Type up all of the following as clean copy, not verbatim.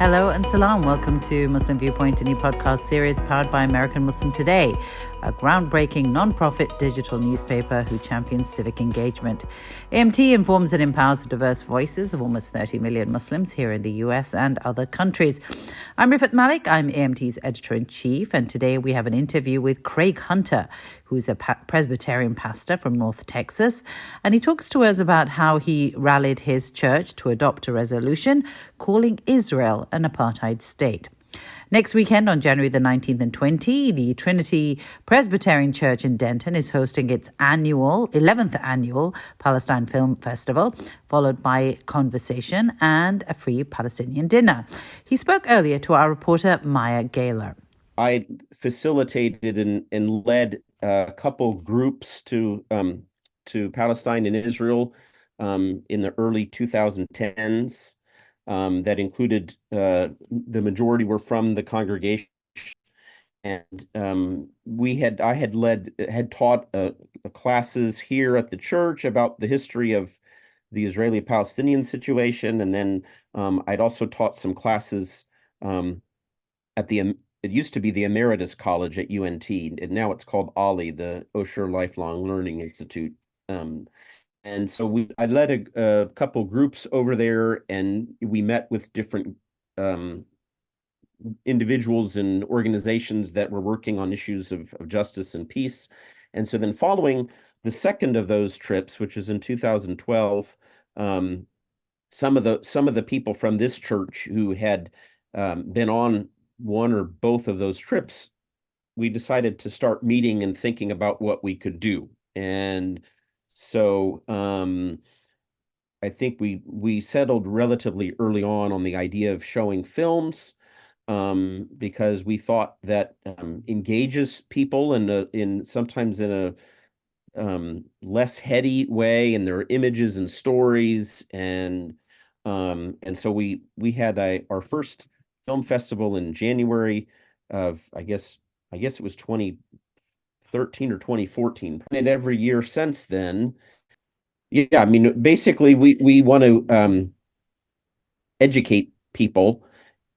Hello and salam. Welcome to Muslim Viewpoint, a new podcast series powered by American Muslim Today, a groundbreaking non-profit digital newspaper who champions civic engagement. AMT informs and empowers the diverse voices of almost 30 million Muslims here in the US and other countries. I'm Rifat Malik. I'm AMT's editor-in-chief, and today we have an interview with Craig Hunter, who's a Presbyterian pastor from North Texas, and he talks to us about how he rallied his church to adopt a resolution calling Israel an apartheid state. Next weekend, on January the 19th and 20th, the Trinity Presbyterian Church in Denton is hosting its 11th annual Palestine Film Festival, followed by conversation and a free Palestinian dinner. He spoke earlier to our reporter, Maya Gaylor. I facilitated and led a couple groups to Palestine and Israel in the early 2010s. That included the majority were from the congregation, and I had taught classes here at the church about the history of the Israeli-Palestinian situation, and then I'd also taught some classes at it used to be the Emeritus College at UNT, and now it's called OLLI, the Osher Lifelong Learning Institute. And so I led a couple groups over there, and we met with different individuals and organizations that were working on issues of justice and peace. And so then following the second of those trips, which is in 2012, some of the people from this church who had been on one or both of those trips, we decided to start meeting and thinking about what we could do. And so I think we settled relatively early on the idea of showing films because we thought that engages people sometimes in a less heady way, and there are images and stories, and so we had our first film festival in January of I guess it was 2013 or 2014, and every year since then. Yeah, I mean, basically, we want to educate people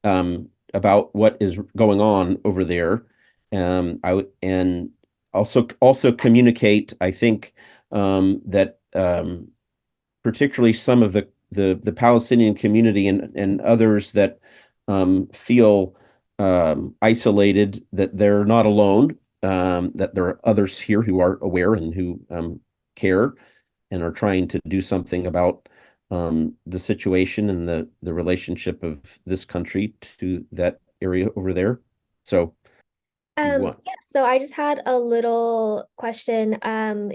about what is going on over there, and also communicate. I think that particularly some of the Palestinian community and others that feel isolated, that they're not alone, that there are others here who are aware and who care and are trying to do something about the situation and the relationship of this country to that area over there. So so I just had a little question.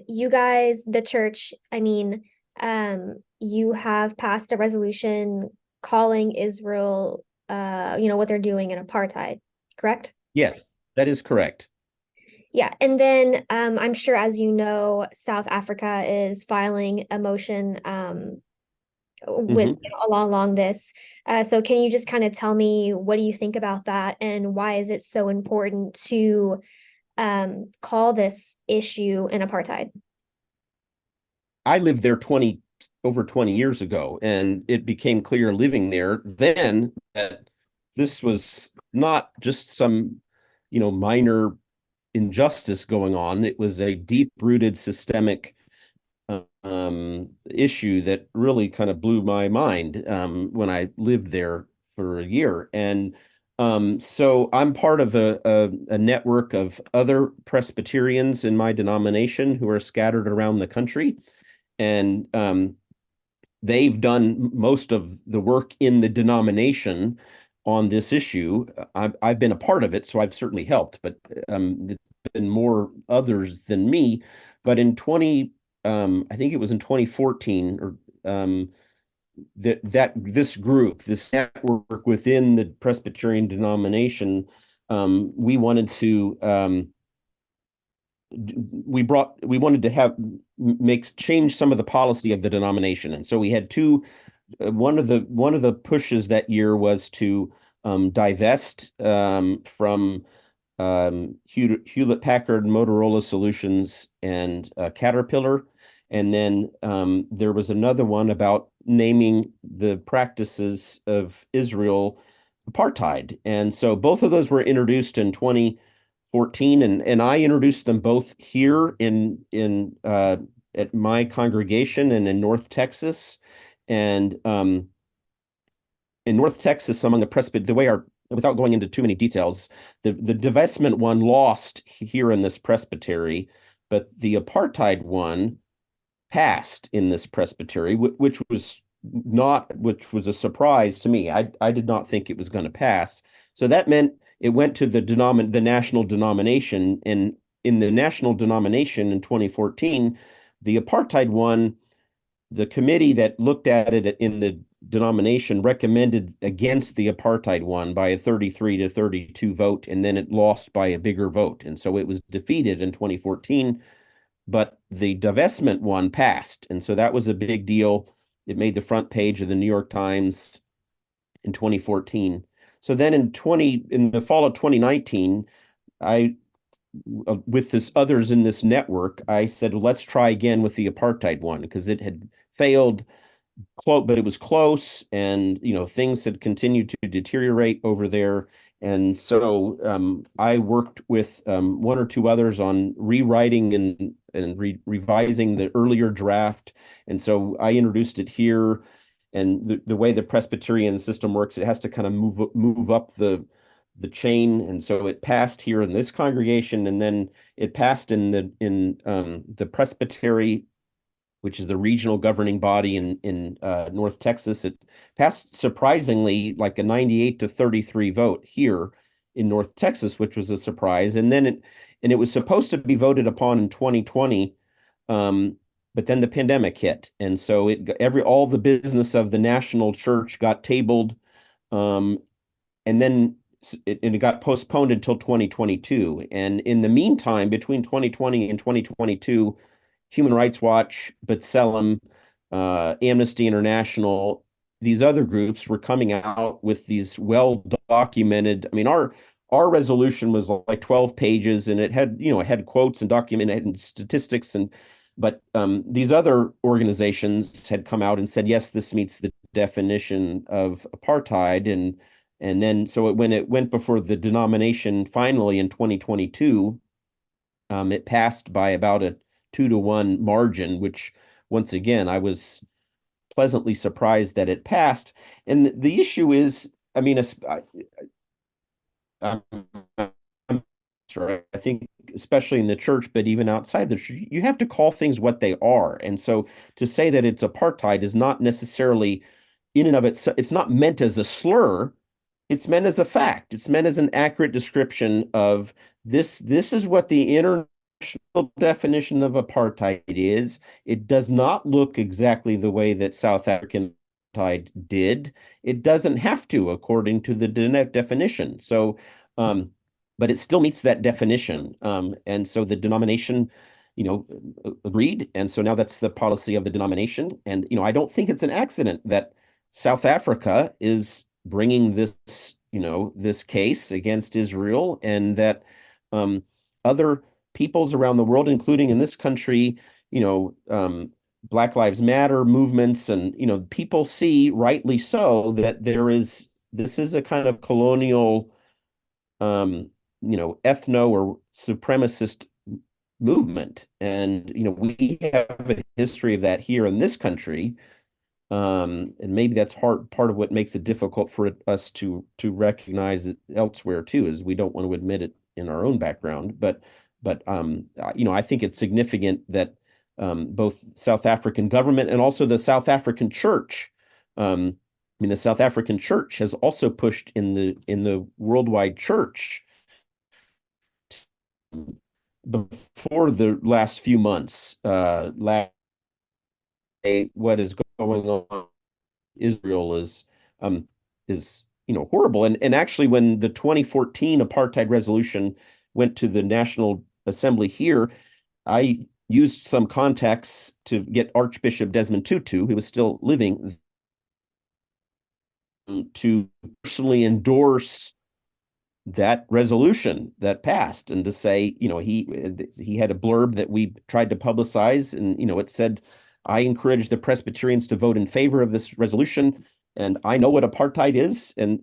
You guys, the church, you have passed a resolution calling Israel, what they're doing in apartheid, correct? Yes, that is correct. Yeah, and then I'm sure, as you know, South Africa is filing a motion with along this. So can you just kind of tell me, what do you think about that, and why is it so important to call this issue an apartheid? I lived there over 20 years ago, and it became clear living there then that this was not just some, minor injustice going on. It was a deep-rooted systemic issue that really kind of blew my mind when I lived there for a year. And so I'm part of a network of other Presbyterians in my denomination who are scattered around the country. And they've done most of the work in the denomination on this issue. I've been a part of it, so I've certainly helped, but there's been more others than me. But in I think it was in 2014, or this group, this network within the Presbyterian denomination, we wanted to change some of the policy of the denomination, and so we had one of the pushes that year was to divest from Hewlett Packard, Motorola Solutions, and Caterpillar. And then there was another one about naming the practices of Israel apartheid. And so both of those were introduced in 2014, and I introduced them both here in at my congregation and in North Texas. And in North Texas, among the the way our without going into too many details, the divestment one lost here in this presbytery, but the apartheid one passed in this presbytery, which was a surprise to me. I did not think it was going to pass. So that meant it went to the national denomination, and in the national denomination in 2014, the apartheid one, the committee that looked at it in the denomination recommended against the apartheid one by a 33-32 vote, and then it lost by a bigger vote. And so it was defeated in 2014, but the divestment one passed. And so that was a big deal. It made the front page of the New York Times in 2014. So then in the fall of 2019, I with this others in this network, I said, well, let's try again with the apartheid one, because it had failed, but it was close, and things had continued to deteriorate over there. And so I worked with one or two others on rewriting and revising the earlier draft. And so I introduced it here. And the way the Presbyterian system works, it has to kind of move up the chain. And so it passed here in this congregation, and then it passed in the presbytery, which is the regional governing body in North Texas. It passed surprisingly like a 98-33 vote here in North Texas, which was a surprise. And then it was supposed to be voted upon in 2020, but then the pandemic hit, and so all the business of the national church got tabled, and then it got postponed until 2022. And in the meantime, between 2020 and 2022, Human Rights Watch, B'Tselem, Amnesty International, these other groups were coming out with these well-documented. I mean, our resolution was like 12 pages, and it had quotes and documented and statistics, but these other organizations had come out and said, yes, this meets the definition of apartheid, and then so when it went before the denomination finally in 2022, it passed by about a 2-1 margin, which once again, I was pleasantly surprised that it passed. And the issue is, I mean, I'm sure, I think especially in the church, but even outside the church, you have to call things what they are. And so to say that it's apartheid is not necessarily in and of itself, it's not meant as a slur. It's meant as a fact. It's meant as an accurate description of this. This is what the international definition of apartheid is. It does not look exactly the way that South African apartheid did. It doesn't have to, according to the definition. So, but it still meets that definition. And so the denomination, agreed. And so now that's the policy of the denomination. And, I don't think it's an accident that South Africa is bringing this, this case against Israel, and that other peoples around the world, including in this country, Black Lives Matter movements, and people see, rightly so, that this is a kind of colonial, ethno or supremacist movement, and we have a history of that here in this country. And maybe that's part of what makes it difficult for us to recognize it elsewhere too, is we don't want to admit it in our own background. But I think it's significant that both South African government and also the South African church, the South African church has also pushed in the worldwide church before the last few months. What is going on in Israel is horrible. And actually, when the 2014 apartheid resolution went to the National Assembly here, I used some contacts to get Archbishop Desmond Tutu, who was still living, to personally endorse that resolution that passed, and to say, he had a blurb that we tried to publicize, and it said, I encourage the Presbyterians to vote in favor of this resolution, and I know what apartheid is. And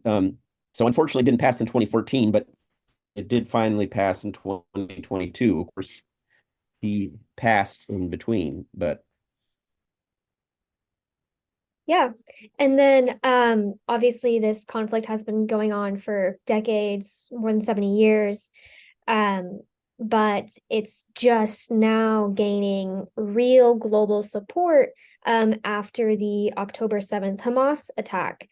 So unfortunately, it didn't pass in 2014, but it did finally pass in 2022. Of course, he passed in between, but Yeah. And then obviously this conflict has been going on for decades, more than 70 years. Um, but it's just now gaining real global support after the October 7th Hamas attack.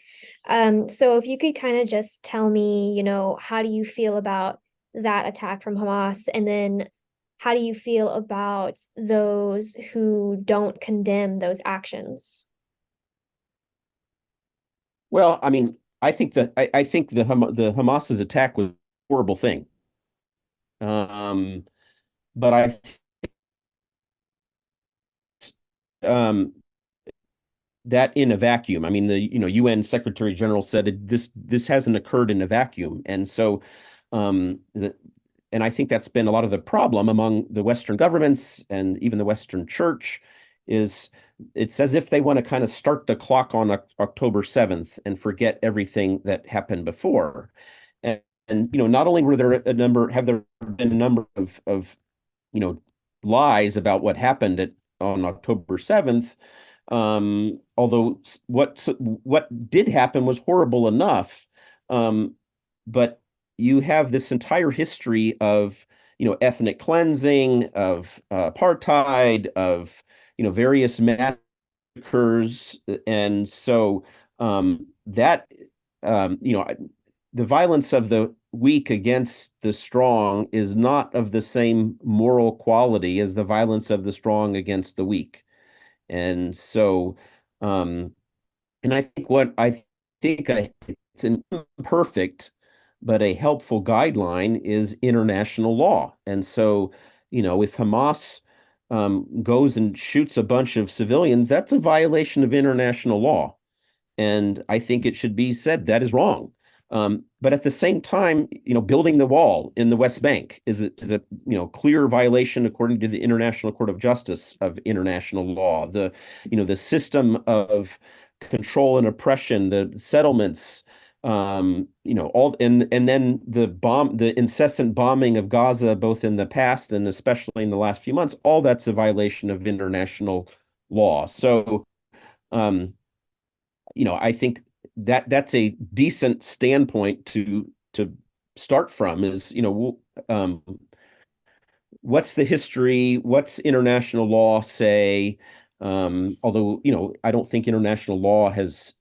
So if you could kind of just tell me, how do you feel about that attack from Hamas? And then how do you feel about those who don't condemn those actions? well, I mean, I think the Hamas's attack was a horrible thing. Um, but um, that in a vacuum. I mean, the UN Secretary General said this hasn't occurred in a vacuum, and so and I think that's been a lot of the problem among the Western governments and even the Western Church is it's as if they want to kind of start the clock on October 7th and forget everything that happened before. And not only were there have there been a number of you know lies about what happened on October 7th. Although what did happen was horrible enough, but you have this entire history of ethnic cleansing, of apartheid, of various massacres, and so that the violence of the weak against the strong is not of the same moral quality as the violence of the strong against the weak. And so, um, and I think it's an imperfect but a helpful guideline is international law. And so, if Hamas goes and shoots a bunch of civilians, that's a violation of international law. And I think it should be said that is wrong. But at the same time, building the wall in the West Bank is a clear violation according to the International Court of Justice of international law. The system of control and oppression, the settlements, all and then the incessant bombing of Gaza, both in the past and especially in the last few months, all that's a violation of international law. So um, I think that's a decent standpoint to start from is, what's the history? What's international law say? Although, I don't think international law has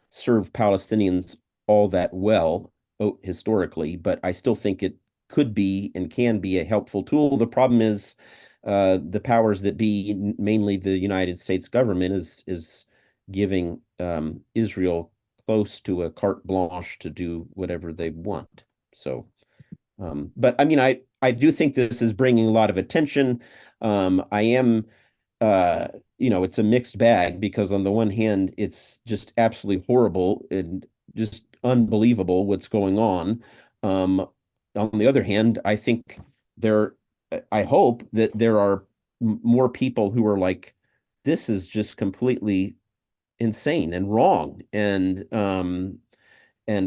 served Palestinians all that well historically, but I still think it could be and can be a helpful tool. The problem is the powers that be, mainly the United States government, is giving Israel close to a carte blanche to do whatever they want. So, but I mean, I do think this is bringing a lot of attention. I am uh, it's a mixed bag because on the one hand, it's just absolutely horrible and just unbelievable what's going on. On the other hand, there, I hope that there are more people who are like, this is just completely insane and wrong. And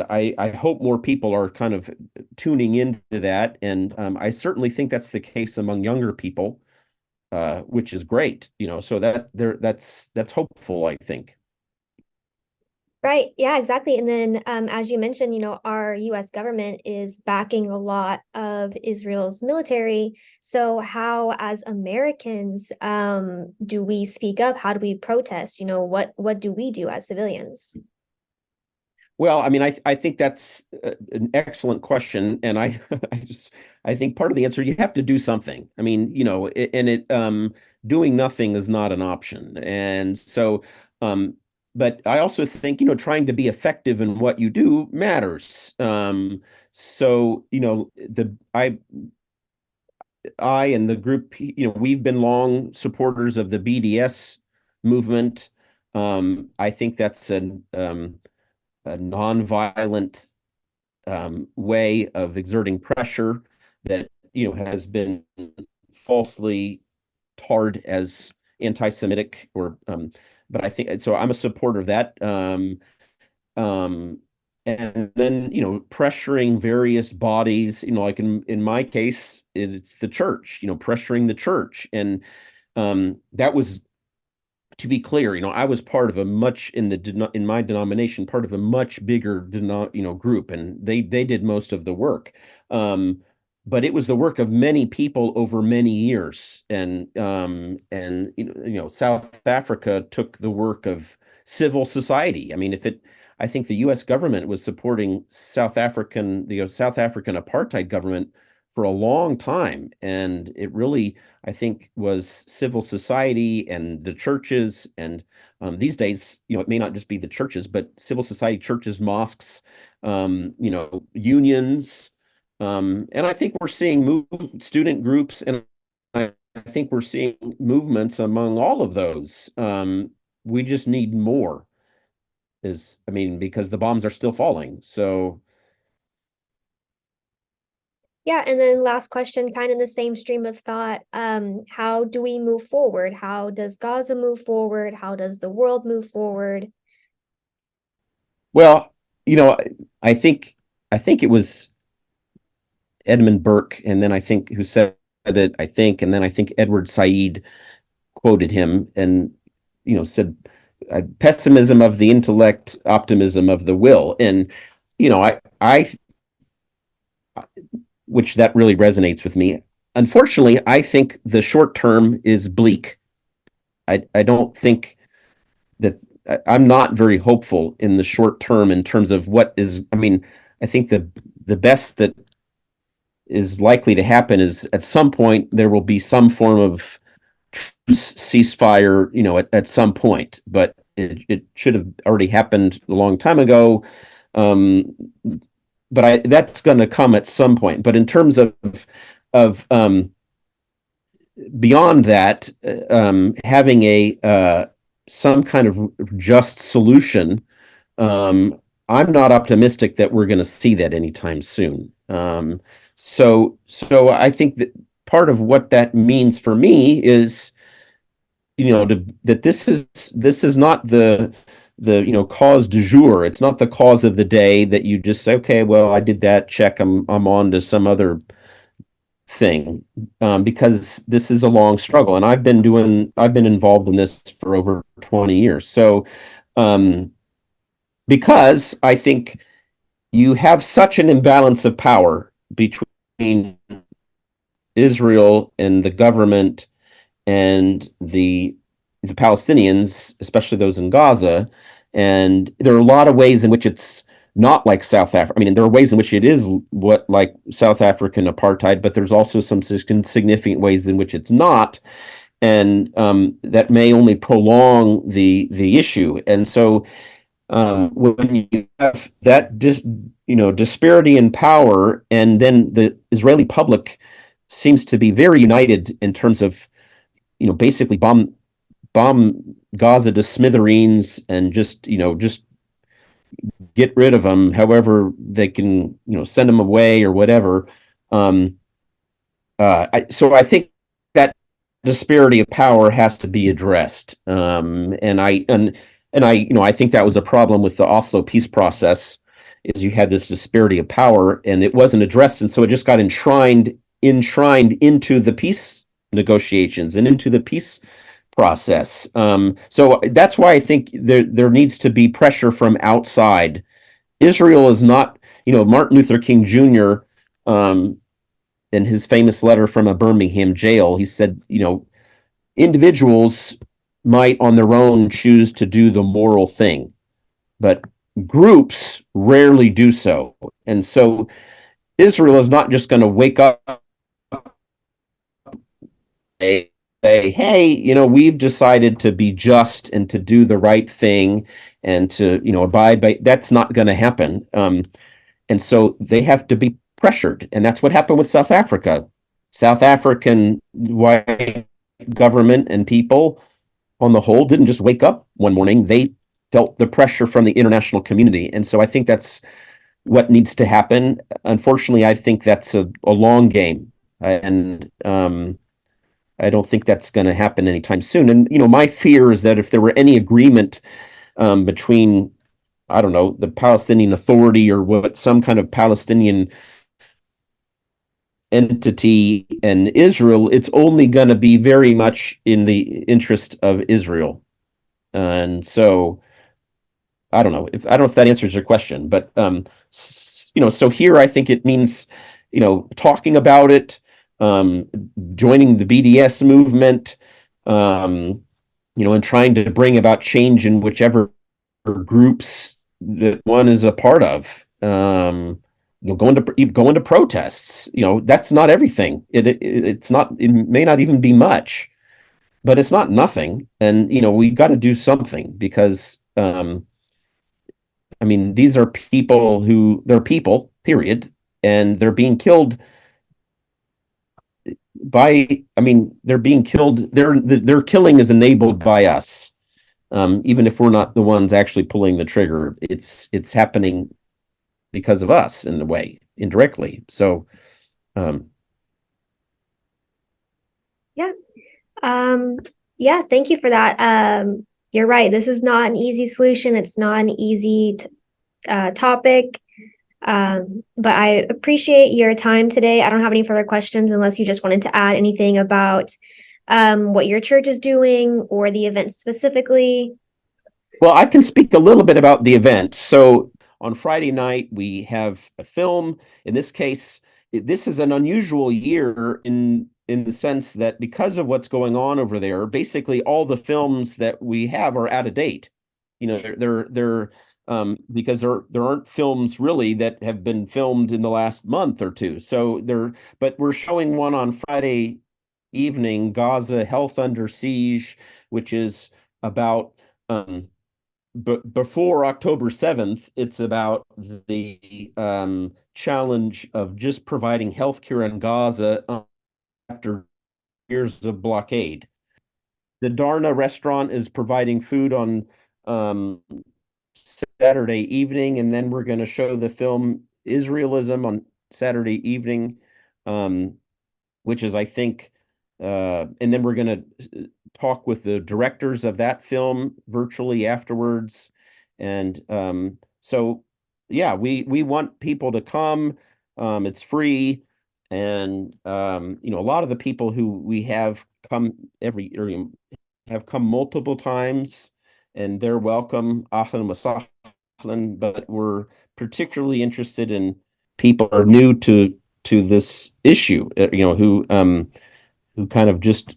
I hope more people are kind of tuning into that. And I certainly think that's the case among younger people, which is great, so that's hopeful, I think. Right. Yeah, exactly. And then, as you mentioned, our US government is backing a lot of Israel's military. So how, as Americans, do we speak up? How do we protest? What do we do as civilians? Well, I mean, I think that's an excellent question, and I think part of the answer, you have to do something. I mean, doing nothing is not an option, and so but I also think trying to be effective in what you do matters. So the I and the group, we've been long supporters of the BDS movement. I think that's a nonviolent way of exerting pressure that has been falsely tarred as anti-Semitic, or but I think so. I'm a supporter of that. Um, and then, pressuring various bodies, like in my case, it's the church, pressuring the church. And that was, to be clear, I was part of a much in my denomination, part of a much bigger group, and they did most of the work. But it was the work of many people over many years, and South Africa took the work of civil society. I mean, I think the U.S. government was supporting the South African apartheid government for a long time, and it really, I think, was civil society and the churches. And these days, it may not just be the churches, but civil society, churches, mosques, unions. And I think we're seeing student groups, and I think we're seeing movements among all of those. We just need more, because the bombs are still falling. So. Yeah, and then last question, kind of in the same stream of thought. How do we move forward? How does Gaza move forward? How does the world move forward? Well, I think it was Edmund Burke, and then I think who said it, and then I think Edward Said quoted him and said, pessimism of the intellect, optimism of the will. And I which that really resonates with me. Unfortunately, I think the short term is bleak. I don't think that I'm not very hopeful in the short term in terms of what is. I think the best that is likely to happen is at some point there will be some form of ceasefire, at some point, but it should have already happened a long time ago. But that's going to come at some point. But in terms of beyond that, having a some kind of just solution, I'm not optimistic that we're going to see that anytime soon. So I think that part of what that means for me is, that this is not the cause du jour. It's not the cause of the day that you just say, okay, well, I did that, check, I'm on to some other thing, because this is a long struggle, and I've been involved in this for over 20 years. So because I think you have such an imbalance of power between Israel and the government and the Palestinians, especially those in Gaza. And there are a lot of ways in which it's not like South Africa. There are ways in which it is like South African apartheid, but there's also some significant ways in which it's not, and that may only prolong the issue. And so when you have that disparity in power, and then the Israeli public seems to be very united in terms of basically bomb Gaza to smithereens and just get rid of them however they can, send them away or whatever. So I think that disparity of power has to be addressed. And I think that was a problem with the Oslo peace process, is you had this disparity of power and it wasn't addressed, and so it just got enshrined into the peace negotiations and into the peace process. So that's why I think there needs to be pressure from outside. Israel is not, Martin Luther King Jr., in his famous letter from a Birmingham jail, he said, individuals might on their own choose to do the moral thing, but groups rarely do so. And so Israel is not just going to wake up and say, hey, we've decided to be just and to do the right thing and to, abide by. That's not going to happen. And so they have to be pressured. And that's what happened with South Africa. South African white government and people, on the whole, didn't just wake up one morning. They felt the pressure from the international community. And so I think that's what needs to happen. Unfortunately, I think that's a long game. And I don't think that's going to happen anytime soon. And, my fear is that if there were any agreement between I don't know, the Palestinian Authority or what, some kind of Palestinian entity and Israel, it's only going to be very much in the interest of Israel. And so I don't know if that answers your question, but so here I think it means, talking about it, joining the BDS movement, and trying to bring about change in whichever groups that one is a part of. Going to protests. That's not everything. It's not. It may not even be much, but it's not nothing. And we got to do something because these are people they're people, period, and they're being killed they're being killed. Their killing is enabled by us. Even if we're not the ones actually pulling the trigger, it's happening because of us in a way, indirectly. So, yeah, thank you for that. You're right. This is not an easy solution. It's not an easy topic. But I appreciate your time today. I don't have any further questions unless you just wanted to add anything about what your church is doing or the event specifically. Well, I can speak a little bit about the event. So on Friday night, we have a film. In this case, this is an unusual year in the sense that because of what's going on over there, basically all the films that we have are out of date. They're because there aren't films really that have been filmed in the last month or two. So but we're showing one on Friday evening, Gaza Health Under Siege, which is about before October 7th. It's about the challenge of just providing healthcare in Gaza after years of blockade. The Darna restaurant is providing food on Saturday evening, and then we're going to show the film Israelism on Saturday evening, which is, I think, and then we're going to talk with the directors of that film virtually afterwards. And so, yeah, we want people to come. It's free. And, a lot of the people who we have come have come multiple times, and they're welcome. Ahlan wa sahlan. But we're particularly interested in people who are new to this issue, who kind of just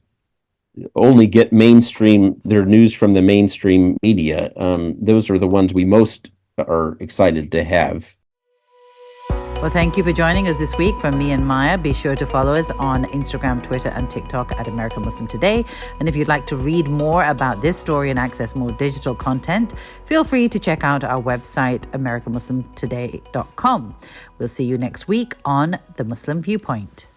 only get their news from the mainstream media. Those are the ones we most are excited to have. Well, thank you for joining us this week from me and Maya. Be sure to follow us on Instagram, Twitter, and TikTok at American Muslim Today. And if you'd like to read more about this story and access more digital content, feel free to check out our website, AmericanMuslimToday.com. We'll see you next week on The Muslim Viewpoint.